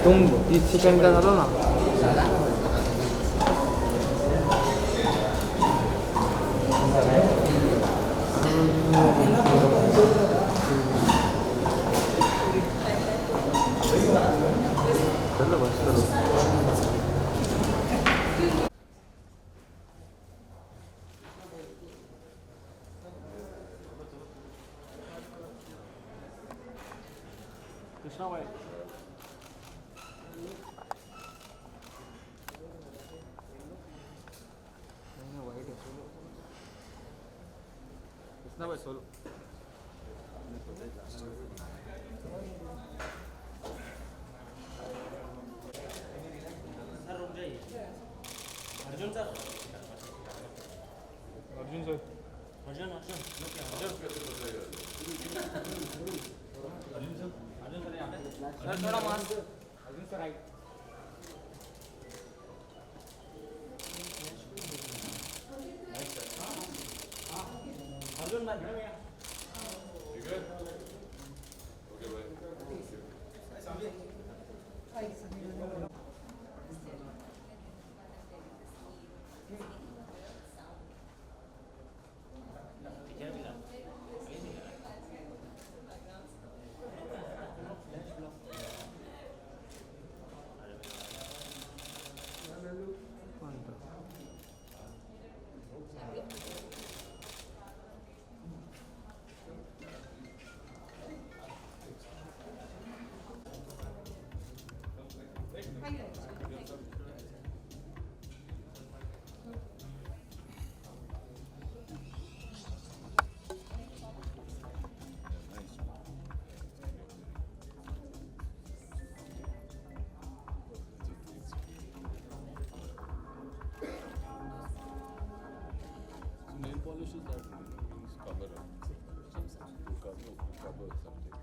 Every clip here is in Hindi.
तुम चिकन का डालो ना। चलो बस करो। कृष्णा भाई कृष्णा भाई सोलो। सर रुक जाइए। Arjun sir Arjun sir Arjun Arjun Arjun sir यहाँ पे सर थोड़ा mask Arjun sir right Arjun भाई ठीक है ओके भाई Nail polishes that these cover up. Cover something.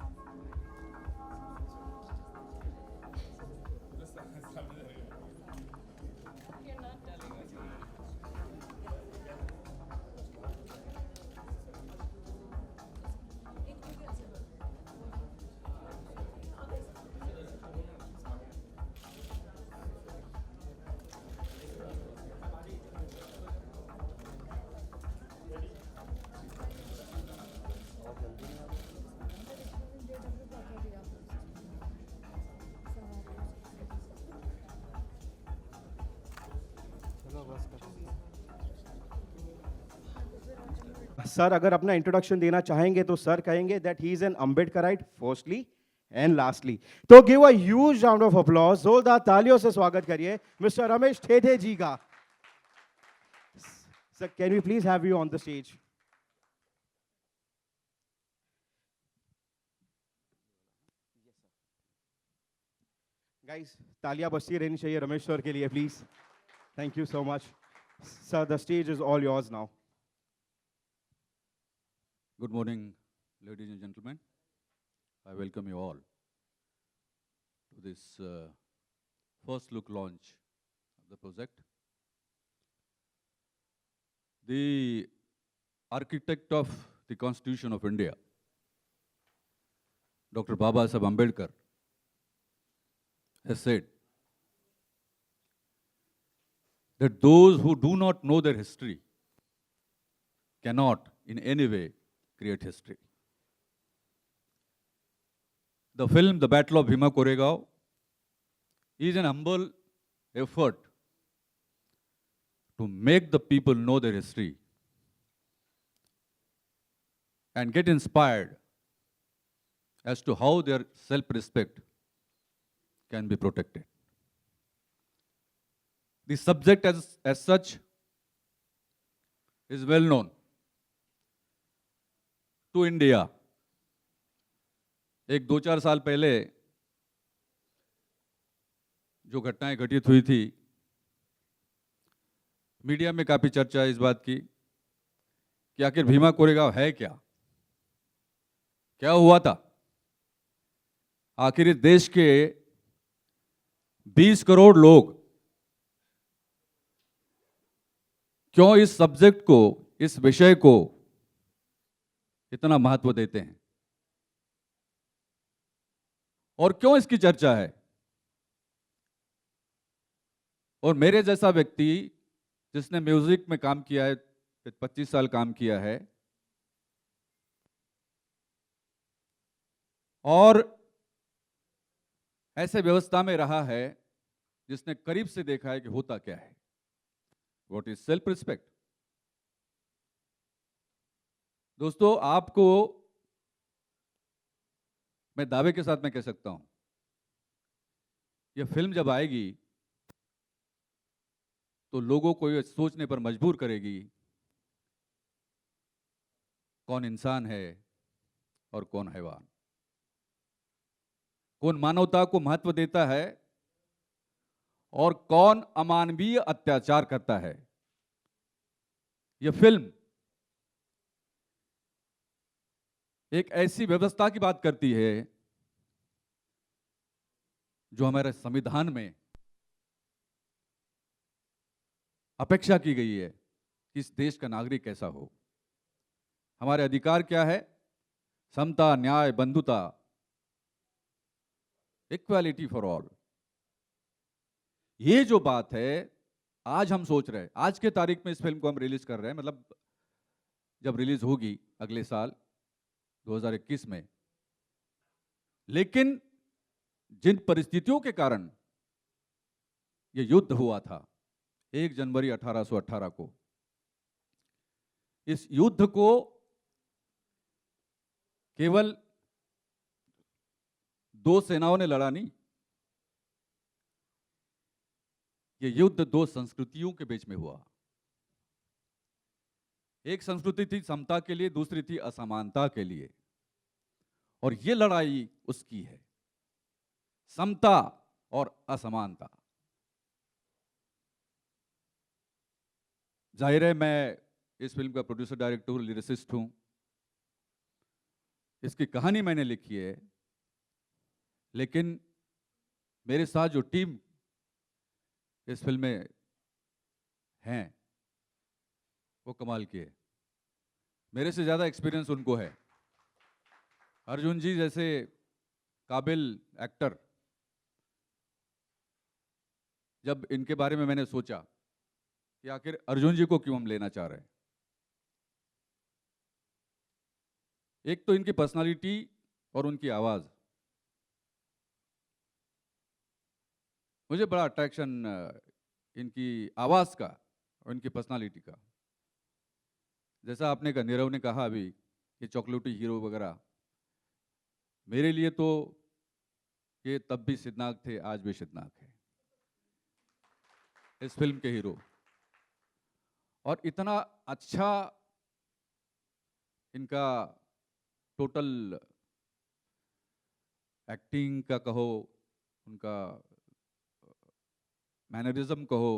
Sir अगर अपना इंट्रोडक्शन देना चाहेंगे तो सर कहेंगे that he is an Ambedkarite firstly and lastly. तो give a huge round of applause, जोरदार तालियों से स्वागत करिए मिस्टर रमेश ठेठे जी का। Sir can we please have you on the stage. Guys तालियां बजती रहनी चाहिए रमेश सर के लिए please. Thank you so much sir, the stage is all yours now. Good morning, ladies and gentlemen. I welcome you all to this first look launch of the project. The architect of the Constitution of India, Dr. Baba Saheb Ambedkar, has said that those who do not know their history cannot in any way create history. The film The Battle of Bhima Koregaon is an humble effort to make the people know their history and get inspired as to how their self-respect can be protected. The subject as such is well known to India. एक 2-4 साल पहले जो घटनाएं घटित हुई थी, मीडिया में काफी चर्चा इस बात की कि आखिर भीमा कोरेगांव है क्या, क्या हुआ था। आखिर इस देश के 20 करोड़ लोग क्यों इस सब्जेक्ट को, इस विषय को इतना महत्व देते हैं और क्यों इसकी चर्चा है। और मेरे जैसा व्यक्ति जिसने म्यूजिक में काम किया है, 25 साल काम किया है और ऐसे व्यवस्था में रहा है जिसने करीब से देखा है कि होता क्या है, व्हाट इज सेल्फ रिस्पेक्ट। दोस्तों, आपको मैं दावे के साथ मैं कह सकता हूं, यह फिल्म जब आएगी तो लोगों को यह सोचने पर मजबूर करेगी कौन इंसान है और कौन हैवान, कौन मानवता को महत्व देता है और कौन अमानवीय अत्याचार करता है। यह फिल्म एक ऐसी व्यवस्था की बात करती है जो हमारे संविधान में अपेक्षा की गई है कि इस देश का नागरिक कैसा हो। हमारे अधिकार क्या है? समता, न्याय, बंधुता, इक्वालिटी फॉर ऑल। ये जो बात है आज हम सोच रहे हैं, आज के तारीख में इस फिल्म को हम रिलीज कर रहे हैं, मतलब जब रिलीज होगी अगले साल 2021 में। लेकिन जिन परिस्थितियों के कारण यह युद्ध हुआ था 1 जनवरी 1818 को, इस युद्ध को केवल 2 सेनाओं ने लड़ा नहीं, यह युद्ध 2 संस्कृतियों के बीच में हुआ। एक संस्कृति थी समता के लिए, दूसरी थी असमानता के लिए, और यह लड़ाई उसकी है, समता और असमानता। जाहिर है मैं इस फिल्म का प्रोड्यूसर, डायरेक्टर, लिरिसिस्ट हूं। इसकी कहानी मैंने लिखी है, लेकिन मेरे साथ जो टीम इस फिल्म में हैं वो कमाल की है। मेरे से ज़्यादा एक्सपीरियंस उनको है। अर्जुन जी जैसे काबिल एक्टर, जब इनके बारे में मैंने सोचा कि आखिर अर्जुन जी को क्यों हम लेना चाह रहे हैं, एक तो इनकी पर्सनालिटी और उनकी आवाज़, मुझे बड़ा अट्रैक्शन इनकी आवाज़ का और इनकी पर्सनालिटी का। जैसा आपने कहा, नीरव ने कहा अभी कि चॉकलेटी हीरो वगैरह, मेरे लिए तो ये तब भी सिद्धनाथ थे, आज भी सिद्धनाथ है इस फिल्म के हीरो। और इतना अच्छा इनका टोटल एक्टिंग का कहो, उनका मैनरिज्म कहो,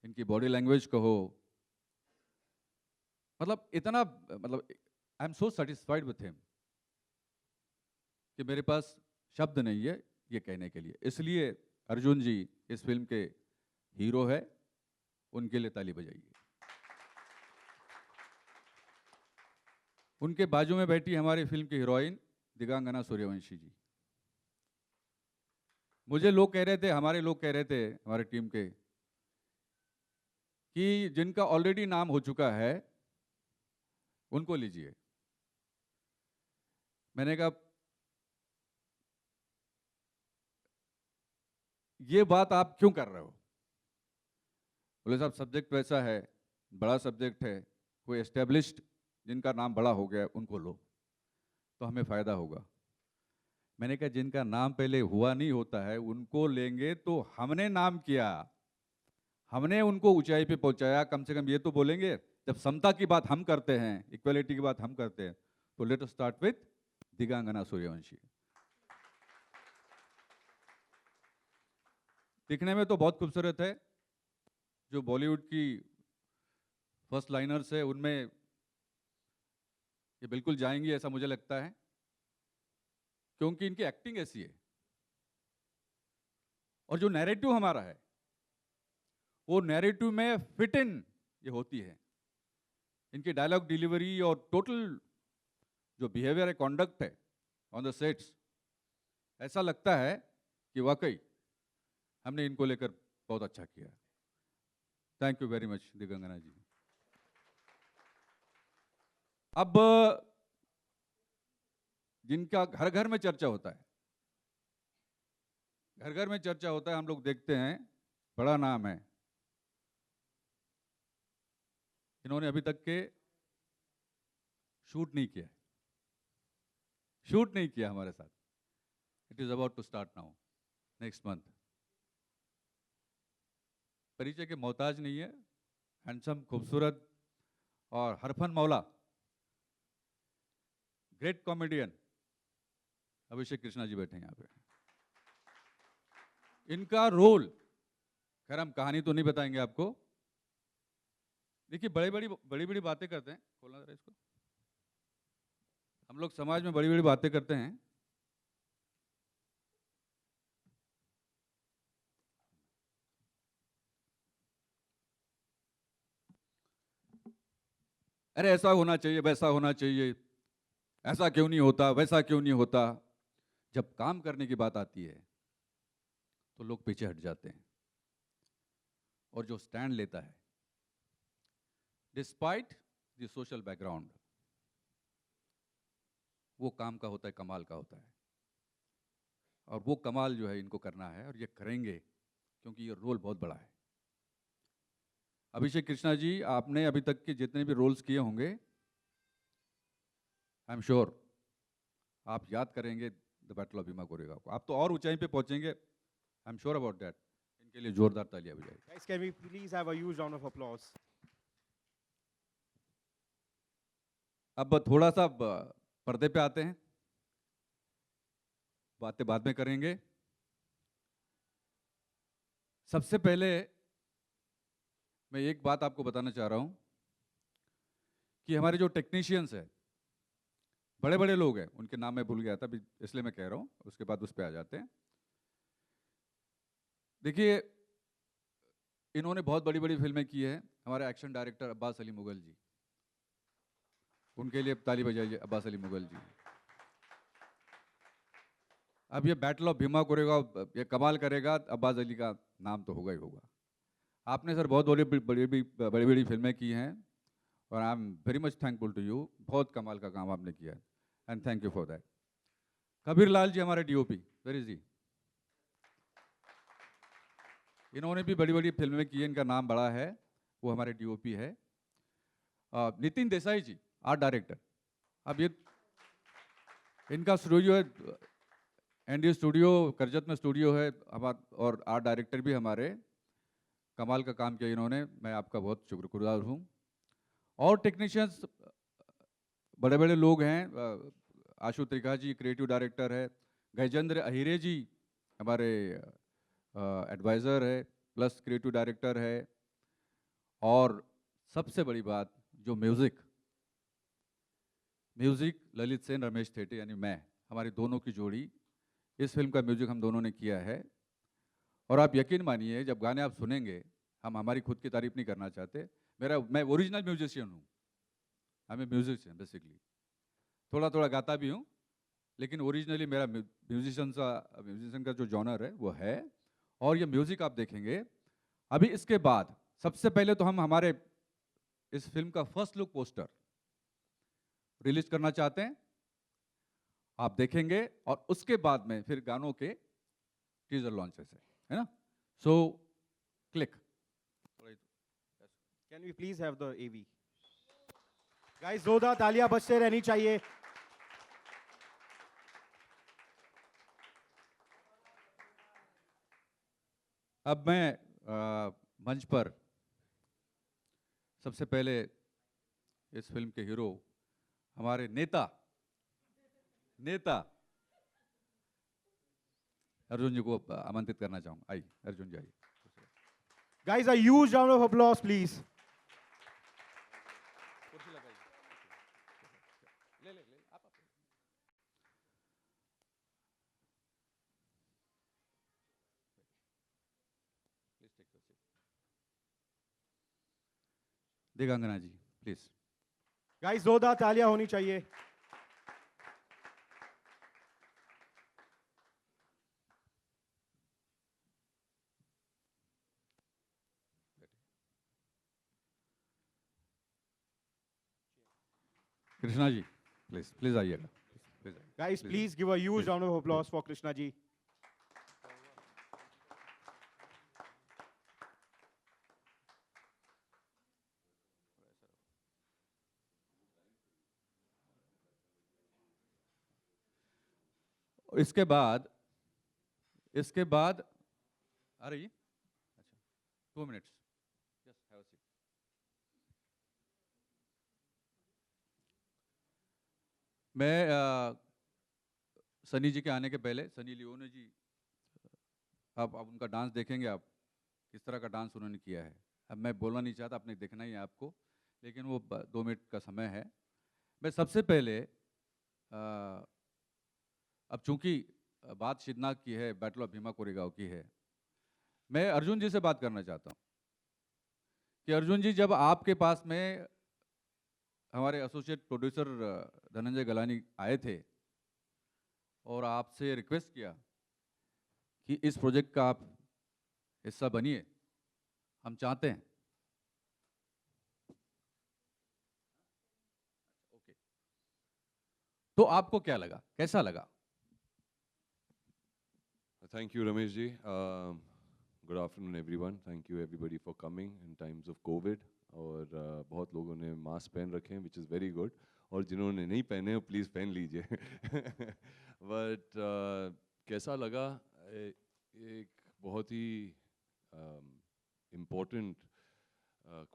इनकी बॉडी लैंग्वेज कहो, मतलब इतना, मतलब I am so satisfied with him कि मेरे पास शब्द नहीं है ये कहने के लिए। इसलिए अर्जुन जी इस फिल्म के हीरो है, उनके लिए ताली बजाइए। उनके बाजू में बैठी हमारी फिल्म की हीरोइन दिगांगना सूर्यवंशी जी। मुझे लोग कह रहे थे, हमारे लोग कह रहे थे, हमारे टीम के, कि जिनका ऑलरेडी नाम हो चुका है उनको लीजिए। मैंने कहा ये बात आप क्यों कर रहे हो? बोले साहब सब्जेक्ट वैसा है, बड़ा सब्जेक्ट है, कोई एस्टेब्लिश्ड जिनका नाम बड़ा हो गया उनको लो तो हमें फायदा होगा। मैंने कहा जिनका नाम पहले हुआ नहीं होता है उनको लेंगे तो हमने नाम किया, हमने उनको ऊंचाई पे पहुंचाया, कम से कम ये तो बोलेंगे। जब समता की बात हम करते हैं, इक्वालिटी की बात हम करते हैं, तो let us start with Digangana Suryavanshi. दिखने में तो बहुत खूबसूरत है, जो बॉलीवुड की फर्स्ट लाइनर्स है उनमें ये बिल्कुल जाएंगी ऐसा मुझे लगता है, क्योंकि इनकी एक्टिंग ऐसी है। और जो नैरेटिव हमारा है वो नैरेटिव में फिट इन ये होती है। इनकी डायलॉग डिलीवरी और टोटल जो बिहेवियर है, कॉन्डक्ट है ऑन द सेट्स, ऐसा लगता है कि वाकई हमने इनको लेकर बहुत अच्छा किया। थैंक यू वेरी मच दिगंगना जी। अब जिनका घर घर में चर्चा होता है, घर घर में चर्चा होता है, हम लोग देखते हैं, बड़ा नाम है, इन्होंने अभी तक के शूट नहीं किया, शूट नहीं किया हमारे साथ। It is about to start now, next month. परिचय के मोहताज नहीं है, हैंडसम, खूबसूरत और हरफन मौला, ग्रेट कॉमेडियन अभिषेक कृष्णा जी बैठे हैं यहाँ पे। इनका रोल, खैर हम कहानी तो नहीं बताएंगे आपको। देखिए बड़ी बड़ी बातें करते हैं, खोलना जरा इसको। हम लोग समाज में बड़ी बड़ी बातें करते हैं, अरे ऐसा होना चाहिए, वैसा होना चाहिए, ऐसा क्यों नहीं होता, वैसा क्यों नहीं होता। जब काम करने की बात आती है तो लोग पीछे हट जाते हैं, और जो स्टैंड लेता है डिस्पाइट द सोशल बैकग्राउंड, वो काम का होता है, कमाल का होता है। और वो कमाल जो है इनको करना है, और ये करेंगे क्योंकि ये रोल बहुत बड़ा है। अभिषेक कृष्णा जी, आपने अभी तक के जितने भी रोल्स किए होंगे, आई एम श्योर आप याद करेंगे the battle of Bhima Koregaon को। आप तो और ऊंचाई पे पहुंचेंगे, I am sure about that. इनके लिए जोरदार तालियां बजाइए। Guys, can we please have a huge round of applause? अब थोड़ा सा पर्दे पे आते हैं, बातें बाद में करेंगे। सबसे पहले मैं एक बात आपको बताना चाह रहा हूं कि हमारे जो टेक्नीशियंस हैं, बड़े बड़े लोग हैं, उनके नाम मैं भूल गया था अभी, इसलिए मैं कह रहा हूं, उसके बाद उस पर आ जाते हैं। देखिए इन्होंने बहुत बड़ी बड़ी फिल्में की हैं। हमारे एक्शन डायरेक्टर अब्बास अली मुगल जी, उनके लिए ताली बजाइए अब्बास अली मुगल जी। अब ये बैटल ऑफ भीमा कोरेगांव ये कमाल करेगा, अब्बास अली का नाम तो होगा ही होगा। आपने सर बहुत बड़ी बड़ी फिल्में की हैं, और I am very much thankful to you. बहुत कमाल का काम आपने किया है, and thank you for that. Kabir Lal ji हमारे डीओपी, वेयर इज ही? इन्होंने भी बड़ी बड़ी फिल्में की हैं, इनका नाम बड़ा है, वो हमारे डीओपी है। नितिन देसाई जी, आर्ट डायरेक्टर। अब ये इनका स्टूडियो है, एनडी स्टूडियो, करजत में स्टूडियो है हमारा, और आर्ट डायरेक्टर भी हमारे। कमाल का काम किया इन्होंने, मैं आपका बहुत शुक्रगुजार हूँ। और टेक्नीशियंस बड़े बड़े लोग हैं, आशु त्रिखा जी क्रिएटिव डायरेक्टर है, गजेंद्र अहिरे जी हमारे एडवाइज़र है प्लस क्रिएटिव डायरेक्टर है। और सबसे बड़ी बात, जो म्यूज़िक ललित सेन, रमेश थेटे यानी मैं, हमारी दोनों की जोड़ी, इस फिल्म का म्यूजिक हम दोनों ने किया है। और आप यकीन मानिए, जब गाने आप सुनेंगे, हम हमारी खुद की तारीफ नहीं करना चाहते, मैं ओरिजिनल म्यूजिशियन हूँ, मैं म्यूजिशियन बेसिकली, थोड़ा थोड़ा गाता भी हूँ, लेकिन ओरिजिनली मेरा म्यूजिशियन का जो जॉनर है वो है। और ये म्यूजिक आप देखेंगे। अभी इसके बाद सबसे पहले तो हम हमारे इस फिल्म का फर्स्ट लुक पोस्टर रिलीज करना चाहते हैं, आप देखेंगे, और उसके बाद में फिर गानों के टीजर लॉन्चेस है ना। So click, Can we please have the AV? Guys, जोरदार तालियां बजते रहनी चाहिए। अब मैं मंच पर सबसे पहले इस फिल्म के हीरो, हमारे नेता अर्जुन जी को आमंत्रित करना चाहूंगा। आइए अर्जुन जी, आइए। Guys, a huge round of applause, please. Diganganna ji please. Guys, जोरदार तालियां होनी चाहिए। कृष्णा जी प्लीज प्लीज आइएगा please Guys, please give a huge round of applause for Krishna ji. इसके बाद आ रही है अच्छा 2 minutes yes have a seat मैं सनी जी के आने के पहले सनी लियोनी जी आप उनका डांस देखेंगे आप किस तरह का डांस उन्होंने किया है अब मैं बोलना नहीं चाहता आपने देखना ही है आपको लेकिन वो 2 मिनट का समय है मैं सबसे पहले अब चूंकि बात शिदनाक की है बैटल ऑफ भीमा कोरेगांव की है मैं अर्जुन जी से बात करना चाहता हूँ कि अर्जुन जी जब आपके पास में हमारे एसोसिएट प्रोड्यूसर धनंजय गलानी आए थे और आपसे रिक्वेस्ट किया कि इस प्रोजेक्ट का आप हिस्सा बनिए हम चाहते हैं ओके तो आपको क्या लगा कैसा लगा Thank you, Ramesh ji. Good afternoon, everyone. Thank you, everybody, for coming in times of COVID. और बहुत लोगों ने मास्क पहन रखे हैं, which is very good. और जिन्होंने नहीं पहने हो, please पहन लीजिए. But कैसा लगा? एक बहुत ही important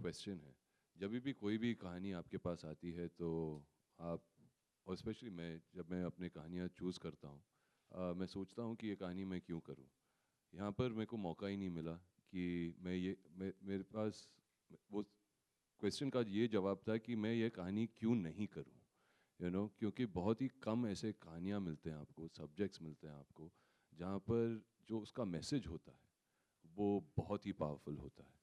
question है. जब भी कोई भी कहानी आपके पास आती है तो आप और स्पेशली मैं जब मैं अपनी कहानियाँ चूज़ करता हूँ मैं सोचता हूँ कि ये कहानी मैं क्यों करूँ यहाँ पर मेरे को मौका ही नहीं मिला कि मेरे पास वो क्वेश्चन का ये जवाब था कि मैं ये कहानी क्यों नहीं करूँ क्योंकि बहुत ही कम ऐसे कहानियाँ मिलते हैं आपको सब्जेक्ट्स मिलते हैं आपको जहाँ पर जो उसका मैसेज होता है वो बहुत ही पावरफुल होता है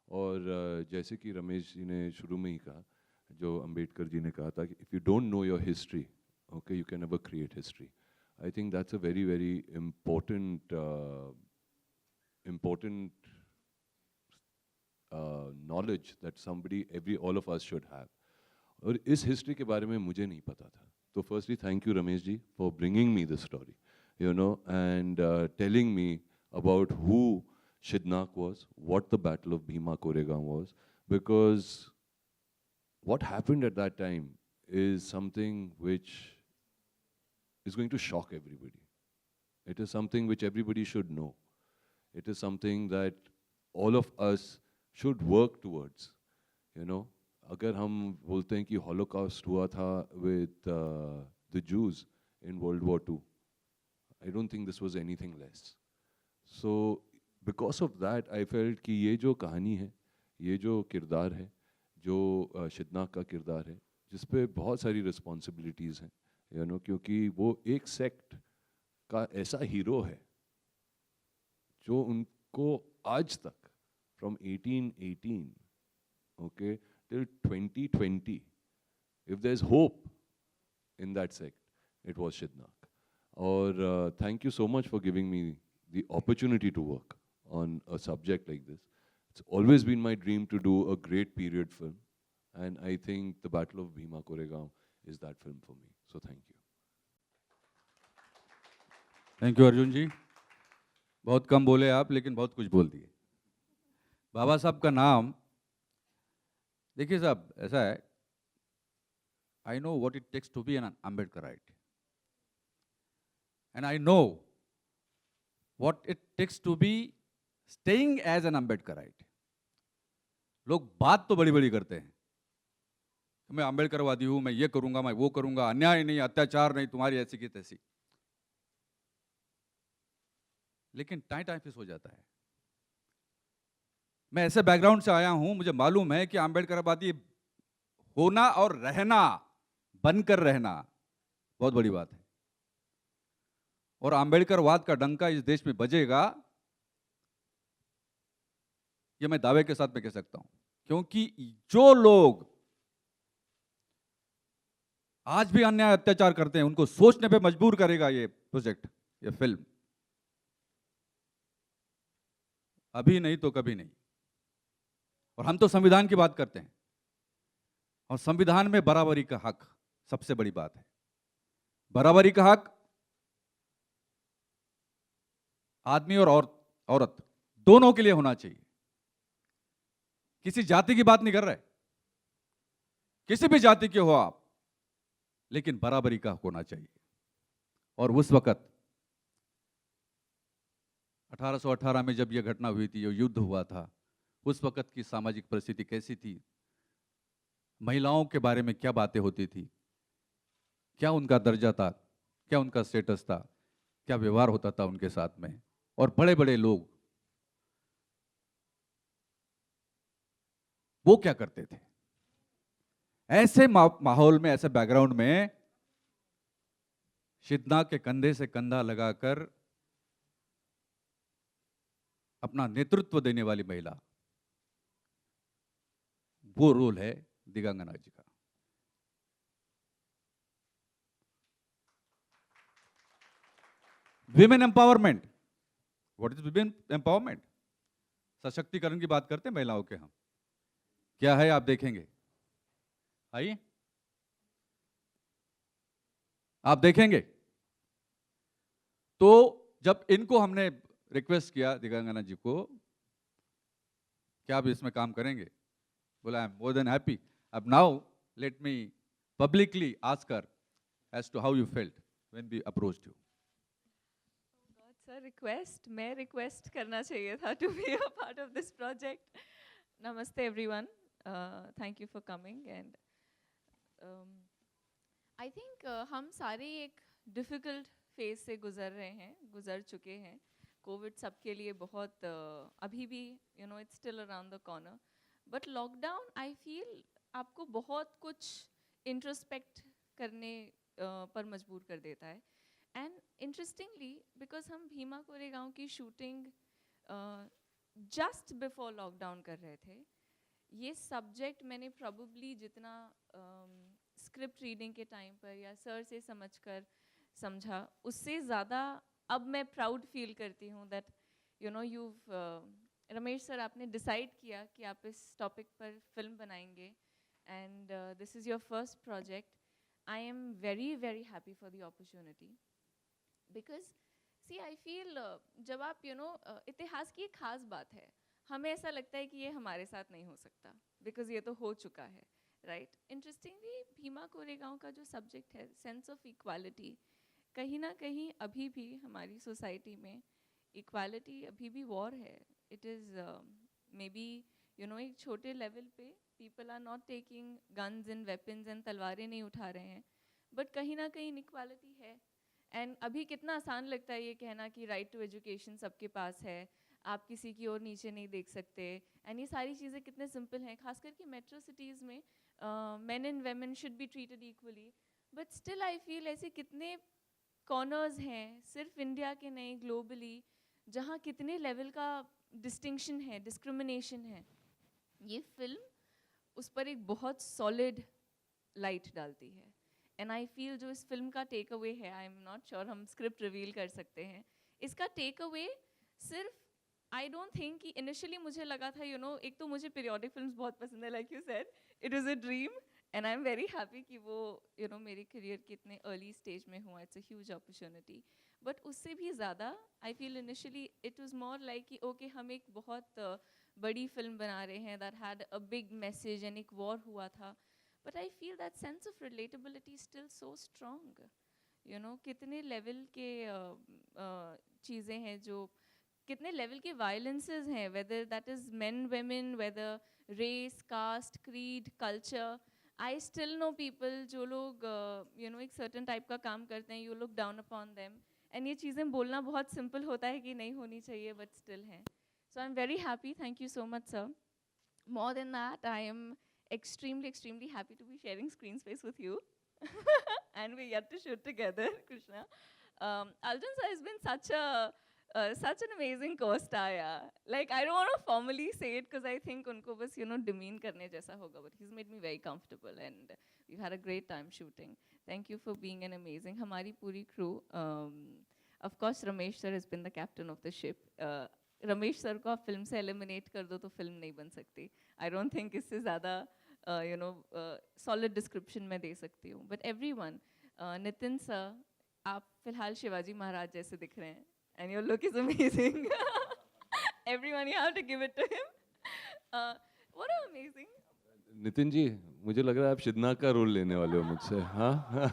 और जैसे कि रमेश जी ने शुरू में ही कहा जो अंबेडकर जी ने कहा था कि if you don't know your history okay you can never create history I think that's a very, very important knowledge that all of us should have. और इस history के बारे में मुझे नहीं पता था. So firstly, thank you, Ramesh ji, for bringing me this story, and telling me about who Shidnak was, what the Battle of Bhima Koregaon was, because what happened at that time is something which is going to shock everybody. It is something which everybody should know. It is something that all of us should work towards. अगर हम बोलते हैं कि Holocaust हुआ था with the Jews in World War II, I don't think this was anything less. So because of that, I felt कि ये जो कहानी है, ये जो किरदार है, जो शिदनाक का किरदार है, जिस पे बहुत सारी responsibilities हैं, क्योंकि वो एक सेक्ट का ऐसा हीरो है जो उनको आज तक from 1818 okay till 2020 if there's hope in that sect it was Shidnak और thank you so much for giving me the opportunity to work on a subject like this. It's always been my dream to do a great period film and I think the Battle of Bhima Koregaon is that film for me. So thank you. Thank you Arjun ji बहुत कम बोले आप लेकिन बहुत कुछ बोल दिए बाबा साहब का नाम देखिए साहब ऐसा है I know what it takes to be an Ambedkarite and I know what it takes to be staying as an Ambedkarite लोग बात तो बड़ी बड़ी करते हैं मैं अम्बेडकरवादी हूं मैं ये करूंगा मैं वो करूंगा अन्याय नहीं अत्याचार नहीं तुम्हारी ऐसी की तैसी लेकिन टाइम फिस हो जाता है मैं ऐसे बैकग्राउंड से आया हूं मुझे मालूम है कि अम्बेडकरवादी होना और रहना बनकर रहना बहुत बड़ी बात है और अम्बेडकरवाद का डंका इस देश में बजेगा ये मैं दावे के साथ में कह सकता हूं क्योंकि जो लोग आज भी अन्याय अत्याचार करते हैं उनको सोचने पे मजबूर करेगा ये प्रोजेक्ट ये फिल्म अभी नहीं तो कभी नहीं और हम तो संविधान की बात करते हैं और संविधान में बराबरी का हक सबसे बड़ी बात है। बराबरी का हक आदमी और औरत दोनों के लिए होना चाहिए। किसी जाति की बात नहीं कर रहे, किसी भी जाति के हो आप, लेकिन बराबरी का हक होना चाहिए। और उस वक्त 1818 में जब यह घटना हुई थी, यह युद्ध हुआ था, उस वक्त की सामाजिक परिस्थिति कैसी थी, महिलाओं के बारे में क्या बातें होती थी, क्या उनका दर्जा था, क्या उनका स्टेटस था, क्या व्यवहार होता था उनके साथ में। और बड़े बड़े लोग वो क्या करते थे। ऐसे माहौल में, ऐसे बैकग्राउंड में शिदना के कंधे से कंधा लगाकर अपना नेतृत्व देने वाली महिला, वो रोल है दिगांगना जी का। Women empowerment, what is women empowerment? सशक्तिकरण की बात करते हैं महिलाओं के हम। क्या है आप देखेंगे, आइए आप देखेंगे। तो जब इनको हमने रिक्वेस्ट किया, दिगांगना जी को, क्या आप इसमें काम करेंगे, बोला I am more than happy. अब now let me publicly ask her as to how you felt when we approached you. Sir request, मैं रिक्वेस्ट करना चाहिए था to be a part of this project. नमस्ते everyone, thank you for coming. And I think हम सारे एक डिफ़िकल्ट फेज से गुजर चुके हैं। कोविड सबके लिए बहुत अभी भी it's still around the corner, but lockdown I feel आपको बहुत कुछ इंट्रोस्पेक्ट करने पर मजबूर कर देता है। एंड इंटरेस्टिंगली बिकॉज हम भीमा कोरेगांव की शूटिंग जस्ट बिफोर लॉकडाउन कर रहे थे, ये सब्जेक्ट मैंने प्रोबेबली जितना स्क्रिप्ट रीडिंग के टाइम पर या सर से समझा, उससे ज़्यादा अब मैं प्राउड फील करती हूँ दैट रमेश सर आपने डिसाइड किया कि आप इस टॉपिक पर फिल्म बनाएंगे and this is your first project. I am very very happy for the opportunity because see I feel जब आप इतिहास की एक खास बात है, हमें ऐसा लगता है कि ये हमारे साथ नहीं हो सकता बिकॉज ये तो हो चुका है, राइट। इंटरेस्टिंगली भीमा कोरेगांव का जो सब्जेक्ट है, सेंस ऑफ इक्वालिटी, कहीं ना कहीं अभी भी हमारी सोसाइटी में इक्वालिटी अभी भी वॉर है। इट इज़ मे बी एक छोटे लेवल पे people are not taking guns and weapons and तलवारें नहीं उठा रहे हैं, बट कहीं ना कहीं इनइक्वालिटी है। एंड अभी कितना आसान लगता है ये कहना कि राइट टू एजुकेशन सबके पास है, आप किसी की और नीचे नहीं देख सकते, एंड ये सारी चीज़ें कितने सिंपल हैं। खास करके मेट्रो सिटीज़ में main and women should be treated equally, but still I feel ऐसे कितने कॉर्नर्स हैं, सिर्फ इंडिया के नहीं ग्लोबली, जहाँ कितने लेवल का डिस्टिंक्शन है, डिस्क्रिमिनेशन है। ये फिल्म उस पर एक बहुत सॉलिड लाइट डालती है। एंड आई फील जो इस फिल्म का टेक अवे है, आई एम नॉट श्योर हम स्क्रिप्ट रिवील कर सकते हैं, इसका टेक अवे सिर्फ आई डोंट थिंक कि इनिशियली मुझे लगा था एक तो मुझे पीरियोडिक फिल्म्स बहुत पसंद है, like you said it is a dream and I am very happy कि वो मेरे करियर के इतने अर्ली स्टेज में हुआ, it's a huge opportunity. But उससे भी ज़्यादा I feel initially it was more like कि ओके हम एक बहुत बड़ी फिल्म बना रहे हैं that had a big message and एक वॉर हुआ था, but I feel that sense of relatability still so strong. कितने लेवल के चीज़ें हैं, जो कितने लेवल के वायलेंसेस हैं, whether that is men women, whether race, caste, creed, culture. I still know people जो लोग एक सर्टन टाइप का काम करते हैं, you look down upon them, and ये चीज़ें बोलना बहुत सिंपल होता है कि नहीं होनी चाहिए, बट स्टिल हैं। So I am very happy, thank you so much sir. More than that, I am extremely happy to be sharing screen space with you. And we get to shoot together, Krishna. Aljan sir has been such an amazing co-star, yeah. Like, I don't want to formally say it because I think unko bas, demean karne jaisa hoga, but he's made me very comfortable and we've had a great time shooting. Thank you for being an amazing, hamari puri crew. Of course, Ramesh sir has been the captain of the ship. Ramesh sir को आप फिल्म से एलिमिनेट कर दो तो फिल्म नहीं बन सकती। आई डोंट थिंक इससे ज़्यादा यू नो सॉलिड डिस्क्रिप्शन मैं दे सकती हूँ. बट एवरीवन, नितिन सर, आप फिलहाल शिवाजी महाराज जैसे दिख रहे हैं, and your look is amazing. Everyone, you have to give it to him. What amazing. Nitin ji, मुझे लग रहा है आप सिद्धनाथ का रोल लेने वाले हो मुझसे. हाँ.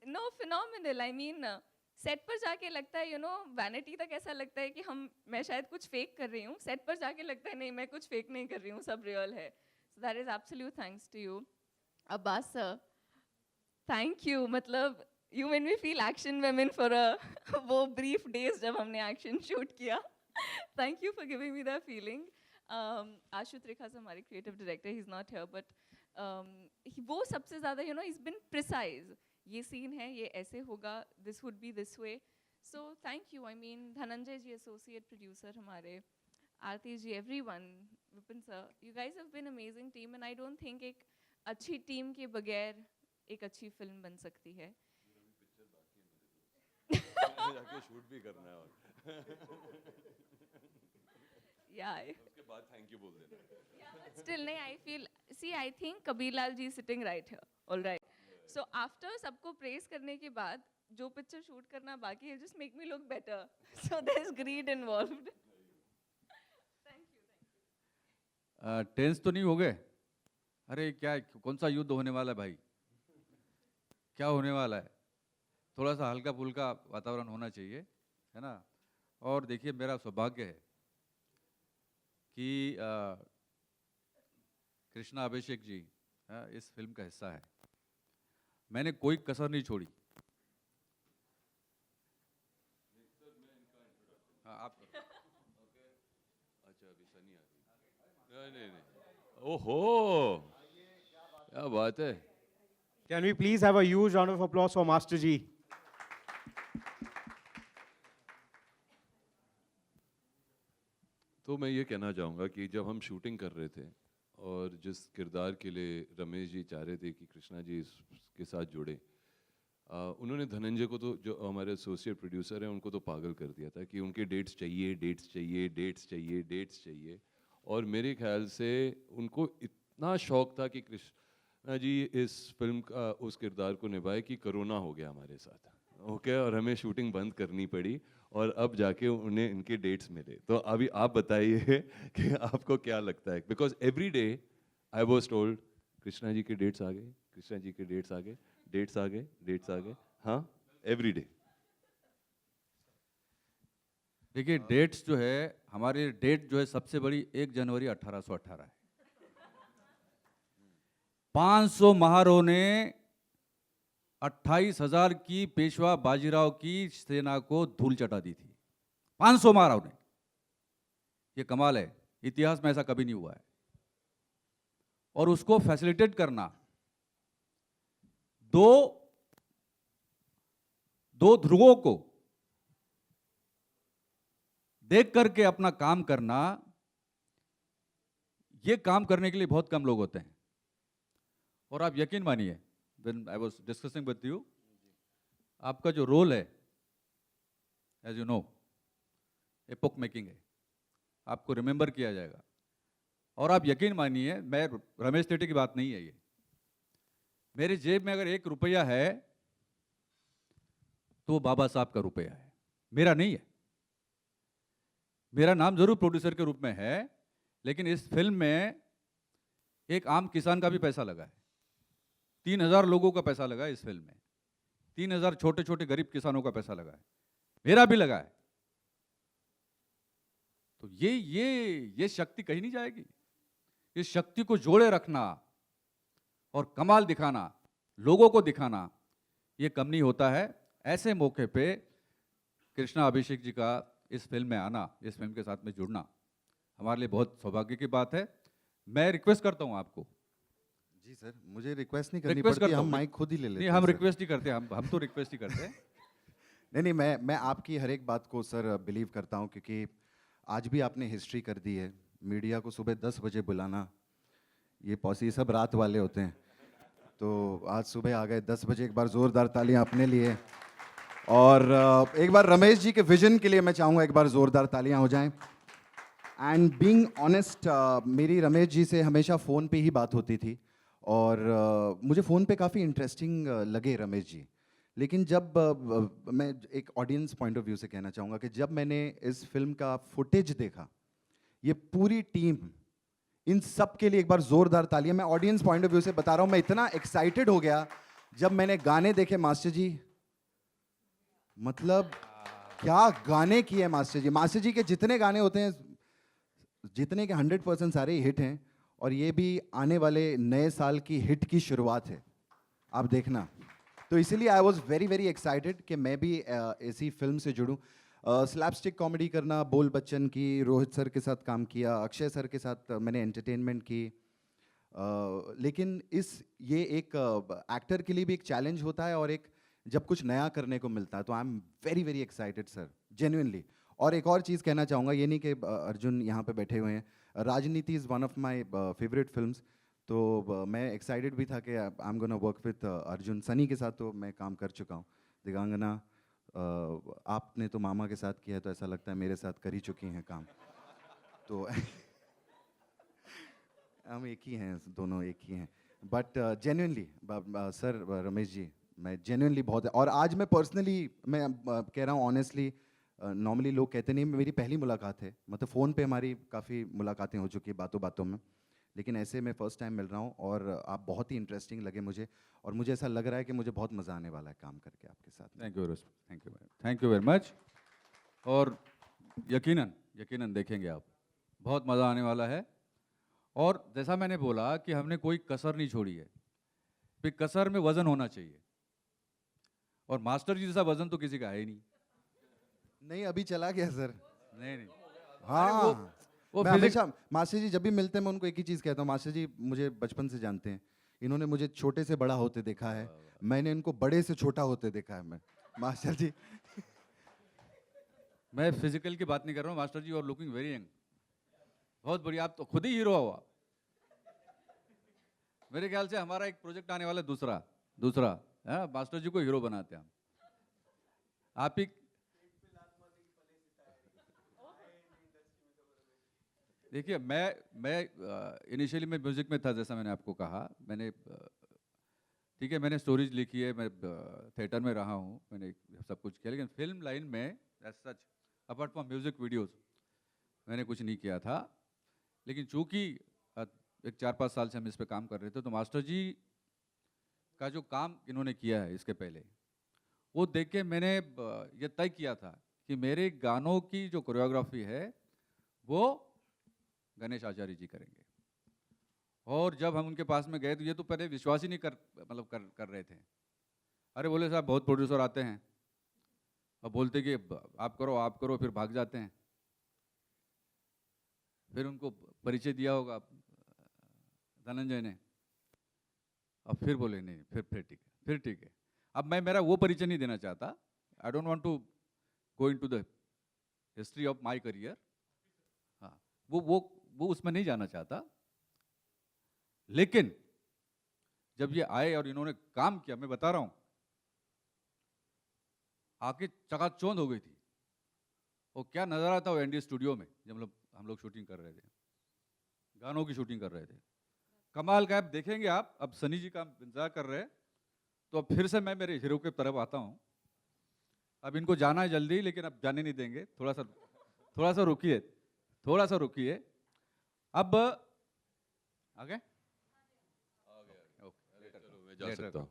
No, phenomenal. I mean set पर जाके लगता है, यू नो, वैनिटी तक ऐसा लगता है कि मैं शायद कुछ फेक कर रही हूँ. सेट पर जाके लगता है नहीं, मैं कुछ फेक नहीं कर रही हूँ, सब रियल है. So that is absolute thanks to you. Abbas sir, thank you. मतलब you made me feel action women for वो ब्रीफ डेज जब हमने एक्शन शूट किया. Thank you for giving me that feeling. Ashu Trikha से हमारे creative director, he is not here, but वो सबसे ज़्यादा, you know, is been precise. ये सीन है, ये ऐसे होगा, this would be this way. So thank you. I mean Dhananjay ji associate producer हमारे, Aarti ji, everyone, Vipin sir, you guys have been amazing team. And I don't think एक अच्छी टीम के बगैर एक अच्छी फिल्म बन सकती है. जाके शूट भी करना है और उसके बाद थैंक यू बोल देना. Still, नहीं, I feel, see, I think Kabir Lal ji is sitting right here, all right. So after सबको praise करने के बाद जो पिक्चर शूट करना बाकी है, just make me look better. So there's greed involved. Thank you. Tense तो नहीं हो गए? अरे क्या, कौन सा युद्ध होने वाला है भाई? क्या होने वाला है? थोड़ा सा हल्का फुल्का वातावरण होना चाहिए, है ना. और देखिए, मेरा सौभाग्य है कि कृष्णा अभिषेक जी इस फिल्म का हिस्सा है. मैंने कोई कसर नहीं छोड़ी. हाँ, आप करो. अच्छा, अभी सनी आ गई. नहीं. ओहो, क्या बात है. Can we please have a huge round of applause for Master Ji? तो मैं ये कहना चाहूँगा कि जब हम शूटिंग कर रहे थे और जिस किरदार के लिए रमेश जी चाह रहे थे कि कृष्णा जी इसके साथ जुड़े, उन्होंने धनंजय को, तो जो हमारे एसोसिएट प्रोड्यूसर हैं, उनको तो पागल कर दिया था कि उनके डेट्स चाहिए, डेट्स चाहिए, डेट्स चाहिए, डेट्स चाहिए. और मेरे ख्याल से उनको इतना शौक था कि कृष्णा जी इस फिल्म का उस किरदार को निभाए कि कोरोना हो गया हमारे साथ. ओके, और हमें शूटिंग बंद करनी पड़ी और अब जाके उन्हें इनके डेट्स मिले. तो अभी आप बताइए कि आपको क्या लगता है, because every day I was told Krishna ji के डेट्स आ गए, कृष्णा जी के डेट्स आ गए, डेट्स आ गए, डेट्स आ गए. हाँ, एवरी डे. देखिए, डेट्स जो है, हमारी डेट जो है सबसे बड़ी 1 जनवरी 1818 है. 500 महारों ने 28,000 की पेशवा बाजीराव की सेना को धूल चटा दी थी. 500 महाराव ने. ये कमाल है, इतिहास में ऐसा कभी नहीं हुआ है. और उसको फैसिलिटेट करना, दो ध्रुवों को देख करके अपना काम करना, ये काम करने के लिए बहुत कम लोग होते हैं. और आप यकीन मानिए, when I was discussing with you, आपका जो रोल है, as you know, epoch making है, आपको रिमेंबर किया जाएगा. और आप यकीन मानिए, मैं रमेश तेटी की बात नहीं है ये, मेरी जेब में अगर 1 रुपया है तो वो बाबा साहब का रुपया है, मेरा नहीं है. मेरा नाम जरूर प्रोड्यूसर के रूप में है, लेकिन इस फिल्म में एक आम किसान का भी पैसा लगा है. 3,000 लोगों का पैसा लगा है इस फिल्म में. 3,000 छोटे छोटे गरीब किसानों का पैसा लगा है, मेरा भी लगा है. तो ये शक्ति कहीं नहीं जाएगी. इस शक्ति को जोड़े रखना और कमाल दिखाना, लोगों को दिखाना, ये कम नहीं होता है. ऐसे मौके पे कृष्णा अभिषेक जी का इस फिल्म में आना, इस फिल्म के साथ में जुड़ना हमारे लिए बहुत सौभाग्य की बात है. मैं रिक्वेस्ट करता हूं आपको. जी सर, मुझे रिक्वेस्ट नहीं करनी रिक्वेस्ट पड़ती, करता हम हूं. माइक खुद ही ले लेते नहीं, हैं. हम सर. रिक्वेस्ट ही करते हैं, हम तो रिक्वेस्ट ही करते हैं. नहीं, मैं आपकी हर एक बात को सर बिलीव करता हूं, क्योंकि आज भी आपने हिस्ट्री कर दी है. मीडिया को सुबह 10 बजे बुलाना, ये पॉसी सब रात वाले होते हैं, तो आज सुबह आ गए 10 बजे. एक बार जोरदार तालियां अपने लिए. और एक बार रमेश जी के विजन के लिए मैं चाहूँगा एक बार ज़ोरदार तालियां हो जाएं। एंड बीइंग ऑनेस्ट, मेरी रमेश जी से हमेशा फ़ोन पे ही बात होती थी और मुझे फ़ोन पे काफ़ी इंटरेस्टिंग लगे रमेश जी। लेकिन जब मैं एक ऑडियंस पॉइंट ऑफ व्यू से कहना चाहूँगा कि जब मैंने इस फिल्म का फुटेज देखा, ये पूरी टीम, इन सब के लिए एक बार जोरदार तालियां। मैं ऑडियंस पॉइंट ऑफ व्यू से बता रहा हूं, मैं इतना एक्साइटेड हो गया जब मैंने गाने देखे मास्टर जी। मतलब क्या गाने किए मास्टर जी। मास्टर जी के जितने गाने होते हैं, जितने के 100% सारे हिट हैं, और ये भी आने वाले नए साल की हिट की शुरुआत है, आप देखना। तो इसीलिए I was very very excited कि मैं भी ऐसी फिल्म से जुड़ूं। स्लैपस्टिक कॉमेडी करना, बोल बच्चन की, रोहित सर के साथ काम किया, अक्षय सर के साथ मैंने एंटरटेनमेंट की। लेकिन ये एक एक्टर के लिए भी एक चैलेंज होता है, और एक जब कुछ नया करने को मिलता है, तो आई am very very excited sir, genuinely. और एक और चीज़ कहना चाहूँगा, ये नहीं कि अर्जुन यहाँ पे बैठे हुए हैं, राजनीति is one of my favourite films. तो मैं एक्साइटेड भी था कि I am gonna work with Arjun. Sunny के साथ तो मैं काम कर चुका हूँ। दिगांगना, आपने तो मामा के साथ किया है, तो ऐसा लगता है मेरे साथ कर ही चुकी हैं काम। तो हम एक ही हैं, दोनों एक ही हैं। But genuinely sir, Ramesh ji, मैं जेन्युइनली बहुत, और आज मैं पर्सनली, मैं कह रहा हूँ ऑनेस्टली, नॉर्मली लोग कहते नहीं, मेरी पहली मुलाकात है, मतलब फ़ोन पे हमारी काफ़ी मुलाकातें हो चुकी है बातों बातों में, लेकिन ऐसे मैं फ़र्स्ट टाइम मिल रहा हूँ, और आप बहुत ही इंटरेस्टिंग लगे मुझे, और मुझे ऐसा लग रहा है कि मुझे बहुत मज़ा आने वाला है काम करके आपके साथ। Thank you very much. और यकीनन यकीनन देखेंगे आप, बहुत मज़ा आने वाला है। और जैसा मैंने बोला कि हमने कोई कसर नहीं छोड़ी है, फिर कसर में वजन होना चाहिए, और मास्टर जी जैसा वजन तो किसी का है ही नहीं। नहीं, अभी चला गया सर। नहीं नहीं, हाँ, वो मैं फिजिक्स, हमेशा मास्टर जी जब भी मिलते हैं, मैं उनको एक ही चीज़ कहता हूँ, मास्टर जी मुझे बचपन से जानते हैं, इन्होंने मुझे छोटे से बड़ा होते देखा है, मैंने इनको बड़े से छोटा होते देखा है। मैं मास्टर जी, मैं फिजिकल की बात नहीं कर रहा हूँ मास्टर जी, और लुकिंग वेरी यंग, बहुत बढ़िया। आप तो खुद ही हीरो हुआ। मेरे ख्याल से हमारा एक प्रोजेक्ट आने वाला है, दूसरा दूसरा है, मास्टर जी को हीरो बनाते हैं हम। आप ही देखिए, मैं इनिशियली मैं म्यूजिक में था, जैसा मैंने आपको कहा। मैंने ठीक है, मैंने स्टोरीज लिखी है, मैं थिएटर में रहा हूँ, मैंने सब कुछ किया, लेकिन फिल्म लाइन में as such, apart from music videos, मैंने कुछ नहीं किया था। लेकिन चूंकि एक 4-5 साल से हम इस पे काम कर रहे थे, तो मास्टर जी का जो काम इन्होंने किया है इसके पहले, वो देख के मैंने ये तय किया था कि मेरे गानों की जो कोरियोग्राफी है वो गणेश आचार्य जी करेंगे। और जब हम उनके पास में गए, तो ये तो पहले विश्वास ही नहीं कर रहे थे। अरे बोले साहब, बहुत प्रोड्यूसर आते हैं और बोलते कि आप करो, फिर भाग जाते हैं। फिर उनको परिचय दिया होगा धनंजय ने, अब फिर बोले नहीं, फिर ठीक है। अब मैं मेरा वो परिचय नहीं देना चाहता। I don't want to go into the history of my career. हाँ, वो उसमें नहीं जाना चाहता। लेकिन जब ये आए और इन्होंने काम किया, मैं बता रहा हूं, आके चकाचौंध हो गई थी। और क्या नजारा था वो एनडी स्टूडियो में, जब हम लोग शूटिंग कर रहे थे, गानों की शूटिंग कर रहे थे। कमाल का। अब देखेंगे आप, अब सनी जी का इंतजार कर रहे हैं, तो अब फिर से मैं मेरे हीरो की तरफ आता हूं। अब इनको जाना है जल्दी, लेकिन अब जाने नहीं देंगे, थोड़ा सा रुकिए। अब आगे मैं जा सकता हूँ।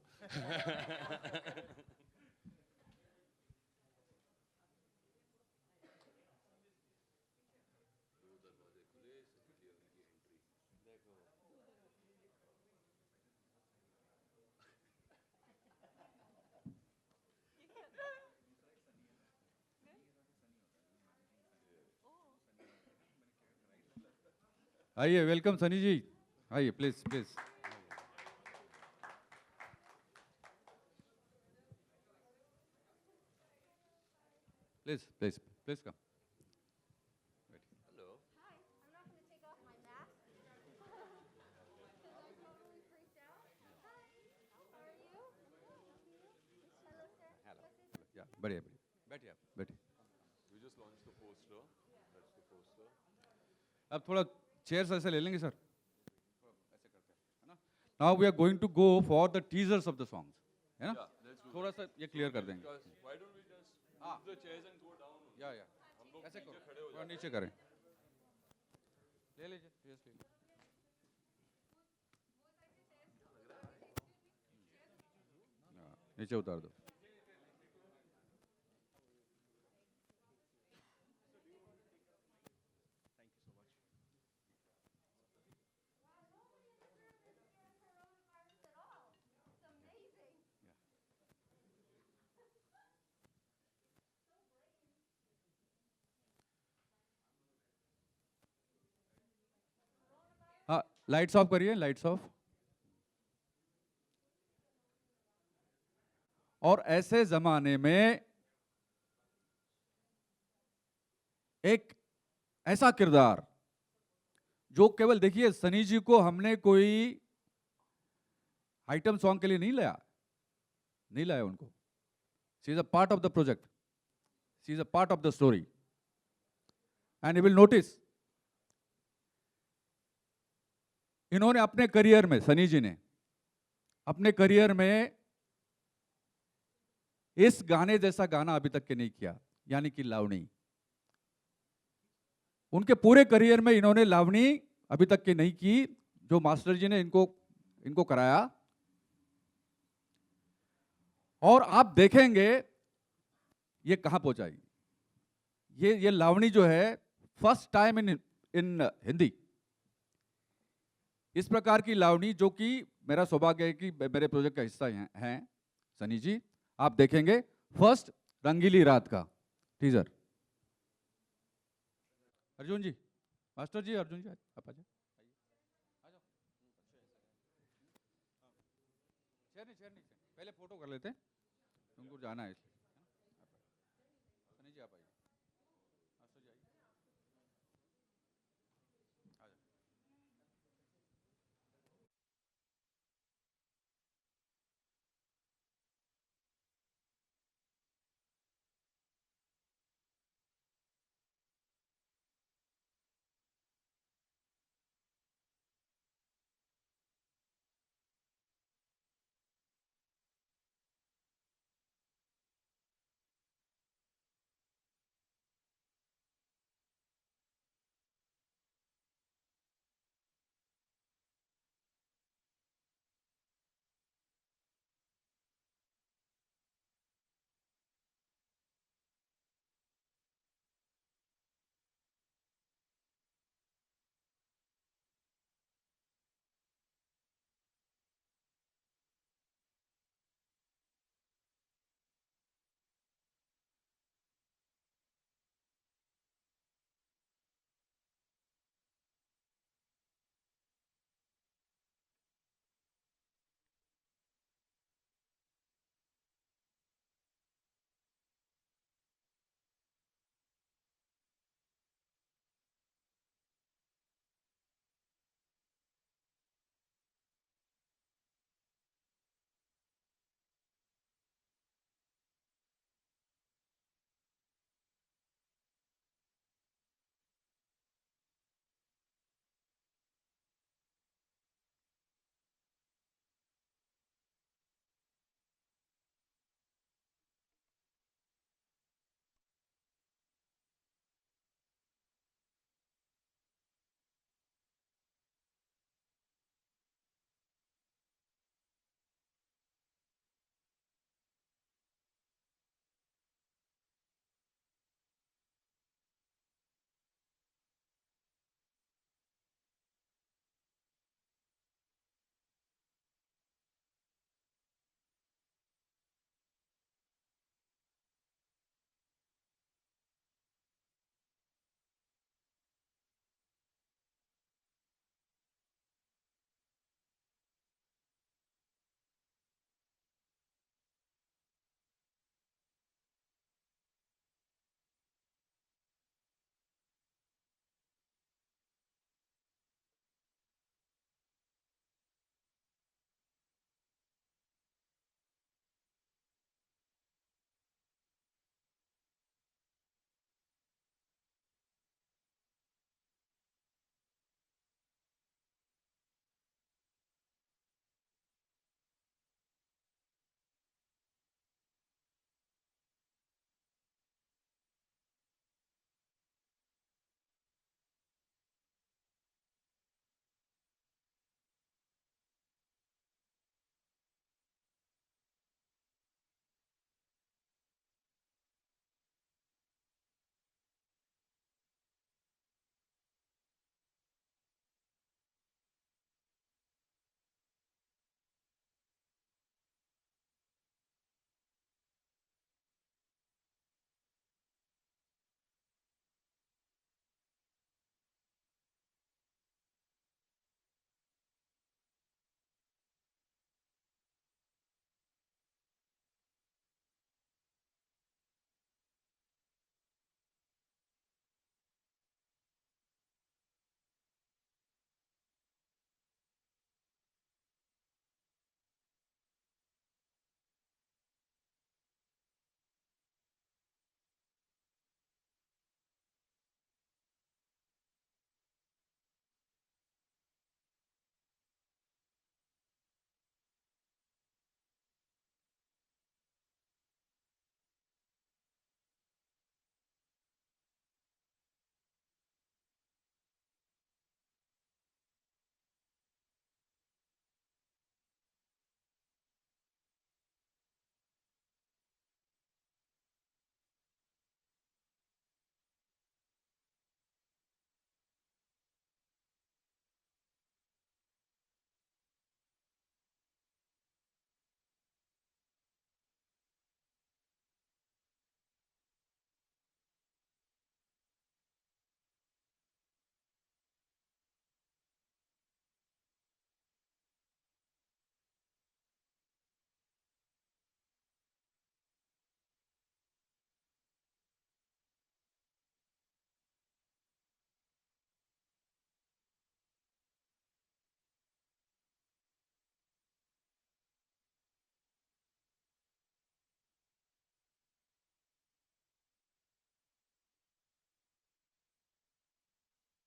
आइए, वेलकम सनी जी, आइए प्लीज प्लीज। Please come. बढ़िया बढ़िया, बैठिए आप, बैठिए। अब थोड़ा चेयर्स ऐसे ले लेंगे सर, ऐसे करते हैं, है ना। Now we are going to go for the teasers of the songs, है ना। थोड़ा सा ये क्लियर कर देंगे। हाँ, या ऐसे करो, थोड़ा नीचे करें, ले लीजिए chairs ले लीजिए। हाँ, नीचे उतार दो। हाँ, लाइट्स ऑफ करिए, लाइट्स ऑफ। और ऐसे जमाने में एक ऐसा किरदार जो केवल, देखिए सनी जी को हमने कोई आइटम सॉन्ग के लिए नहीं लाया उनको। She is a part of the project, she is a part of the story. And you will notice, इन्होंने अपने करियर में, सनी जी ने अपने करियर में इस गाने जैसा गाना अभी तक के नहीं किया, यानी कि लावणी। उनके पूरे करियर में इन्होंने लावणी अभी तक के नहीं की, जो मास्टर जी ने इनको कराया। और आप देखेंगे ये कहां पहुंचाएगी। ये लावणी जो है फर्स्ट टाइम इन हिंदी, इस प्रकार की लावणी, जो कि मेरा सौभाग्य है कि मेरे प्रोजेक्ट का हिस्सा हैं सनी जी। आप देखेंगे फर्स्ट रंगीली रात का टीजर। अर्जुन जी, मास्टर जी, अर्जुन जी आप आ जाओ, चेयर नहीं, पहले फोटो कर लेते हैं, उनको जाना है इसलिए।